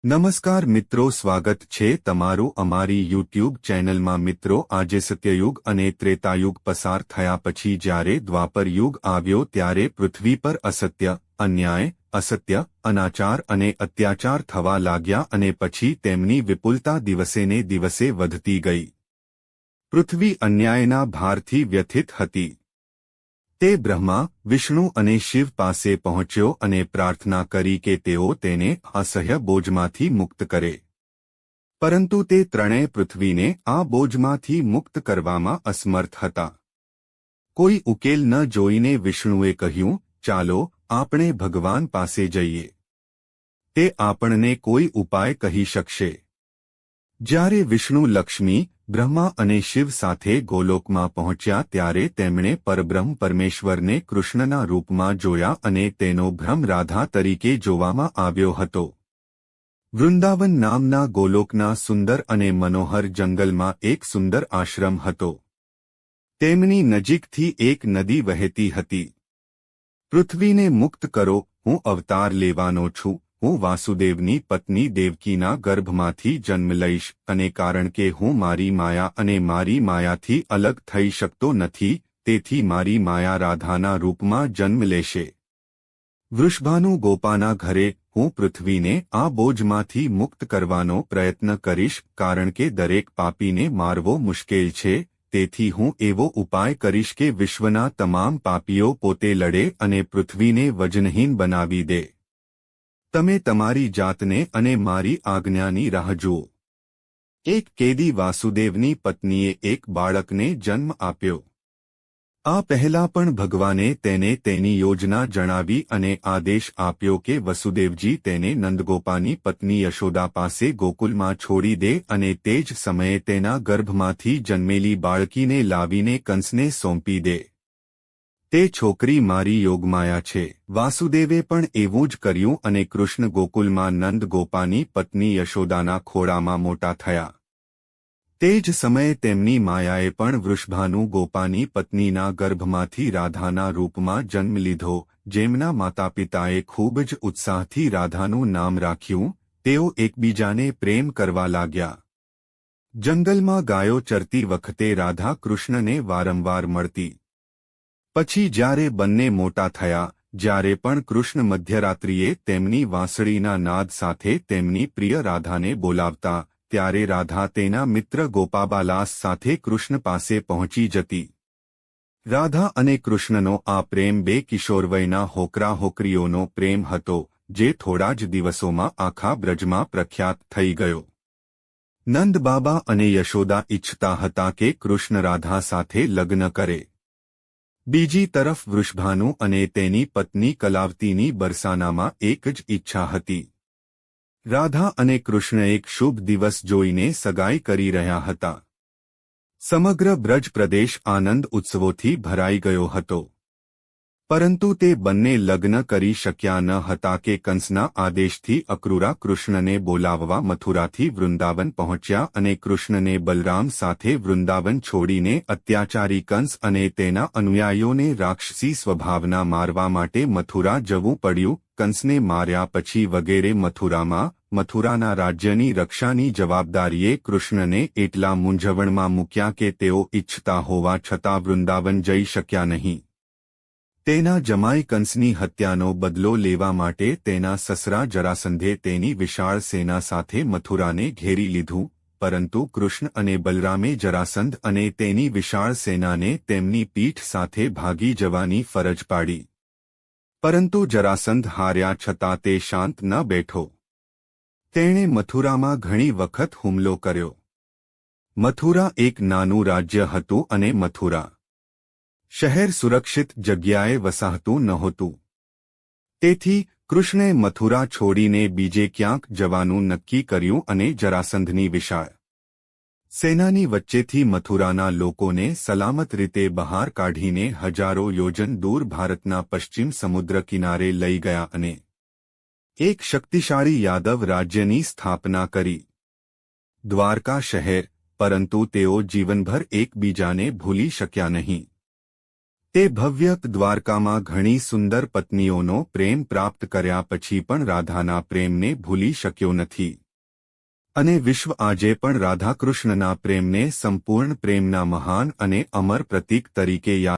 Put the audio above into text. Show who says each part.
Speaker 1: નમસ્કાર મિત્રો, સ્વાગત છે તમારું અમારી યુટ્યુબ ચેનલમાં। મિત્રો, આજે સત્યયુગ અને ત્રેતાયુગ પસાર થયા પછી જ્યારે દ્વાપર યુગ આવ્યો ત્યારે પૃથ્વી પર અસત્ય, અન્યાય, અસત્ય, અનાચાર અને અત્યાચાર થવા લાગ્યા અને પછી તેમની વિપુલતા દિવસેને દિવસે વધતી ગઈ। પૃથ્વી અન્યાયના ભારથી વ્યથિત હતી। તે બ્રહ્મા, વિષ્ણુ અને શિવ પાસે પહોંચ્યો અને પ્રાર્થના કરી કે તેઓ તેને અસહ્ય બોજમાંથી મુક્ત કરે, પરંતુ તે ત્રણેય પૃથ્વીને આ બોજમાંથી મુક્ત કરવામાં અસમર્થ હતા। કોઈ ઉકેલ ન જોઈને વિષ્ણુએ કહ્યું, ચાલો આપણે ભગવાન પાસે જઈએ, તે આપણને કોઈ ઉપાય કહી શકશે। જ્યારે વિષ્ણુ લક્ષ્મી, બ્રહ્મા અને શિવ સાથે ગોલોકમાં પહોંચ્યા ત્યારે તેમણે પરબ્રહ્મ પરમેશ્વરને કૃષ્ણના રૂપમાં જોયા અને તેનો ભ્રમ રાધા તરીકે જોવામાં આવ્યો હતો। વૃંદાવન નામના ગોલોકના સુંદર અને મનોહર જંગલમાં એક સુંદર આશ્રમ હતો। તેમની નજીકથી એક નદી વહેતી હતી। પૃથ્વીને મુક્ત કરો, હું અવતાર લેવાનો છું। હું વાસુદેવની પત્ની દેવકીના ગર્ભમાંથી જન્મ લઈશ અને કારણ કે હું મારી માયા અને મારી માયાથી અલગ થઈ શકતો નથી, તેથી મારી માયા રાધાના રૂપમાં જન્મ લેશે। વૃષભાનુ ગોપાના ઘરે હું પૃથ્વીને આ બોજમાંથી મુક્ત કરવાનો પ્રયત્ન કરીશ, કારણ કે દરેક પાપીને મારવો મુશ્કેલ છે। તેથી હું એવો ઉપાય કરીશ કે વિશ્વના તમામ પાપીઓ પોતે લડે અને પૃથ્વીને વજનહીન બનાવી દે। તમે તમારી જાતને અને મારી આજ્ઞાની રાહ જુઓ। એક કેદી વાસુદેવની પત્નીએ એક બાળકને જન્મ આપ્યો। આ પહેલા પણ ભગવાને તેને તેની યોજના જણાવી અને આદેશ આપ્યો કે વસુદેવજી તેને નંદગોપાની પત્ની યશોદા પાસે ગોકુલમાં છોડી દે અને તે જ સમયે તેના ગર્ભમાંથી જન્મેલી બાળકીને લાવીને કંસને સોંપી દે। તે છોકરી મારી યોગમાયા છે। વાસુદેવે પણ એવું જ કર્યું અને કૃષ્ણ ગોકુલમાં નંદ ગોપાની પત્ની યશોદાના ખોળામાં મોટા થયા। તે જ સમયે તેમની માયાએ પણ વૃષભાનુ ગોપાની પત્નીના ગર્ભમાંથી રાધાના રૂપમાં જન્મ લીધો, જેમના માતાપિતાએ ખૂબ જ ઉત્સાહથી રાધાનું નામ રાખ્યું। તેઓ એકબીજાને પ્રેમ કરવા લાગ્યા। જંગલમાં ગાયો ચરતી વખતે રાધા કૃષ્ણને વારંવાર મળતી। પછી જ્યારે બંને મોટા થયા, જ્યારે પણ કૃષ્ણ મધ્યરાત્રિએ તેમની વાંસળીના નાદ સાથે તેમની પ્રિય રાધાને બોલાવતા, ત્યારે રાધા તેના મિત્ર ગોપાબાલાસ સાથે કૃષ્ણ પાસે પહોંચી જતી। રાધા અને કૃષ્ણનો આ પ્રેમ બે કિશોરવયના હોકરા હોકરીઓનો પ્રેમ હતો, જે થોડા જ દિવસોમાં આખા બ્રજમાં પ્રખ્યાત થઈ ગયો। નંદ બાબા અને યશોદા ઇચ્છતા હતા કે કૃષ્ણ રાધા સાથે લગ્ન કરે। બીજી તરફ વૃષભાનુ અને તેની પત્ની કલાવતીની બરસાનામાં એક જ ઈચ્છા હતી। રાધા અને કૃષ્ણ એક શુભ દિવસ જોઈને સગાઈ કરી રહ્યા હતા। સમગ્ર બ્રજ પ્રદેશ આનંદ ઉત્સવોથી ભરાઈ ગયો હતો, પરંતુ તે બંને લગ્ન કરી શક્યા ન હતા કે કંસના આદેશથી અક્રૂરા કૃષ્ણને બોલાવવા મથુરાથી વૃંદાવન પહોંચ્યા અને કૃષ્ણને બલરામ સાથે વૃંદાવન છોડીને અત્યાચારી કંસ અને તેના અનુયાયીઓને રાક્ષસી સ્વભાવના મારવા માટે મથુરા જવું પડ્યું। કંસને માર્યા પછી વગેરે મથુરાના રાજ્યની રક્ષાની જવાબદારીએ કૃષ્ણને એટલા મૂંઝવણમાં મૂક્યા કે તેઓ ઇચ્છતા હોવા છતાં વૃંદાવન જઈ શક્યા નહીં। તેના જમાઈ કંસની હત્યાનો બદલો લેવા માટે તેના સસરા જરાસંધે તેની વિશાળ સેના સાથે મથુરાને ઘેરી લીધું, પરંતુ કૃષ્ણ અને બલરામે જરાસંધ અને તેની વિશાળ સેનાને તેમની પીઠ સાથે ભાગી જવાની ફરજ પાડી। પરંતુ જરાસંધ હાર્યા છતાં તે શાંત ન બેઠો। તેણે મથુરામાં ઘણી વખત હુમલો કર્યો। મથુરા એક નાનું રાજ્ય હતું અને મથુરા શહેર સુરક્ષિત જગ્યાએ વસાહતું નહોતું। તેથી કૃષ્ણે મથુરા છોડીને બીજે ક્યાંક જવાનું નક્કી કર્યું અને જરાસંધની વિશાળ સેનાની વચ્ચેથી મથુરાના લોકોને સલામત રીતે બહાર કાઢીને હજારો યોજન દૂર ભારતના પશ્ચિમ સમુદ્ર કિનારે લઈ ગયા અને એક શક્તિશાળી યાદવ રાજ્યની સ્થાપના કરી, દ્વારકા શહેર। પરંતુ તેઓ જીવનભર એકબીજાને ભૂલી શક્યા નહીં। તે ભવ્ય દ્વારકામાં ઘણી સુંદર પત્નીઓનો પ્રેમ પ્રાપ્ત કર્યા પછી પણ રાધાના પ્રેમને ભૂલી શક્યો નથી અને વિશ્વ આજે પણ રાધાકૃષ્ણના પ્રેમને સંપૂર્ણ પ્રેમના મહાન અને અમર પ્રતીક તરીકે યાદ